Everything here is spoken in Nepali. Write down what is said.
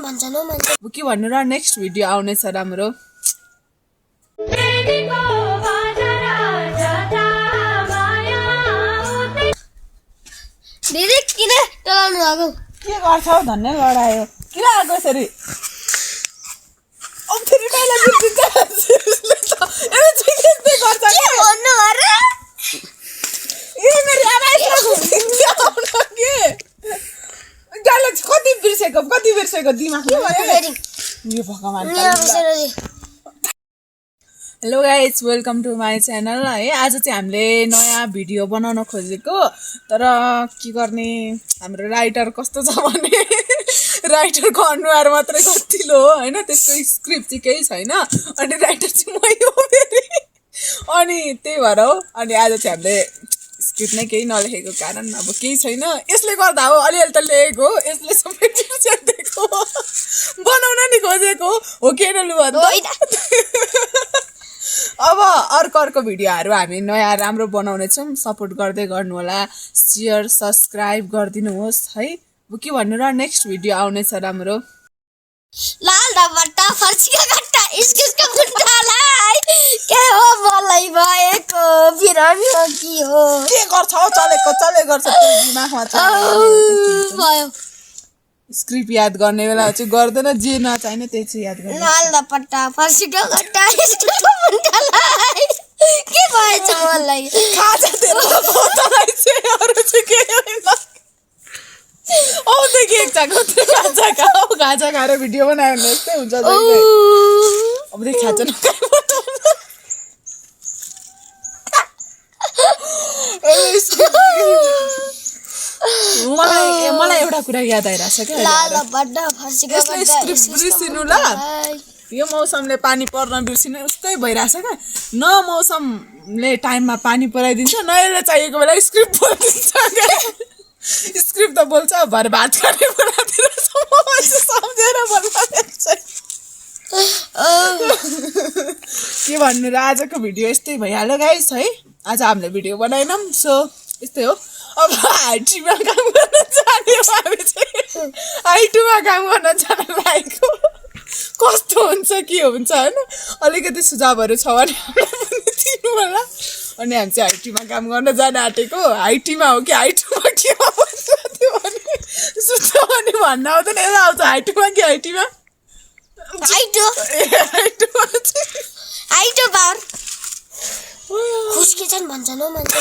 भन्छन् हौ मान्छे। के भन्नु र नेक्स्ट भिडियो आउनेछ राम्रो। दिदी किन टलाउनु भएको? के गर्छौ धन्ने लडायो किन आएको यसरी? अब फेरि डाइलग बिर्सिन्छ ए चाहिँ गर्छ के भन्नु अरे? ए मेरो आवाज के डाइलग कति बिर्सेको दिमागमा फेरि यो भगवान। नि hello guys welcome to my channel है। आज चाहिँ हामीले नयाँ भिडियो बनाउन खोजेको, तर के गर्ने हाम्रो राइटर कस्तो छ भने राइटरको अनुहार मात्रै कतिलो हो होइन, त्यसको स्क्रिप्ट चाहिँ केही छैन। अनि राइटर चाहिँ मै हो फेरि, अनि त्यही भएर हो। अनि आज चाहिँ हामीले स्क्रिप्ट नै केही नलेखेको कारण अब केही छैन, यसले गर्दा हो। अलिअलि त लेखेको हो, यसले सबै बिर्सिदिएको बनाउन नि खोजेको हो कि न लु भन्दा। अब अर्को भिडियोहरू हामी नयाँ राम्रो बनाउनेछौँ, सपोर्ट गर्दै गर्नु होला, सेयर सब्सक्राइब गरिदिनुहोस् है। अब के भन्नु र नेक्स्ट भिडियो आउनेछ राम्रो। लाल डबट्टा फर्सीका गट्टा इस्कुसको मुन्टालाई के हो मलाई भएको बिरामी हो कि हो? के गर्छ हौ चले गर्छ दिमागमा भयो। स्क्रिप्ट याद गर्ने बेला चाहिँ गर्दैन, जे नचाहिने त्यही चाहिँ याद गर्दैन। लाल डबट्टा फर्सीका गट्टा इस्कुसको मुन्टालाई के भएछ मलाई? खाजा तेरो तँलाई चाहिँ अरू चाहिँ के होइन। औ त के खाजा खाएर भिडियो बनायो भने यस्तै हुन्छ। अब देखि खाजा मलाई एउटा कुरा याद आइरहेछ क्या, लाल डबट्टा फर्सीका गट्टा बिर्सिनु ल। यो मौसमले पानी पर्न बिर्सिनु उस्तै भइरहेछ क्या। न मौसमले टाइममा पानी पराइदिन्छ, न यसले चाहिएको बेला स्क्रिप्ट बोलिदिन्छ क्या। स्क्रिप्ट त बोल्छ, भरे भात खाने बेलातिर सम्झेर बोल्छ। के भन्नु र आजको भिडियो यस्तै भइहाल्यो गाइस है। आज हामीले भिडियो बनाएनौँ, सो यस्तै हो। अब हाइटीमा काम गर्न जाने हामी चाहिँ हाइटुमा काम गर्न जान लागेको। कस्तो हुन्छ के हुन्छ होइन, अलिकति सुझावहरू छ भने दिनु होला। अनि हामी चाहिँ हाइटीमा काम गर्न जान आँटेको। हाइटीमा हो कि हाइटुमा केमा भन्छ त्यो भने सुझाव भने भन्न आउँदैन, यसो आउँछ हाइटुमा कि हाइटीमा। हाइटो बार खुस्किन्छन् भन्छन् हौ मान्छे।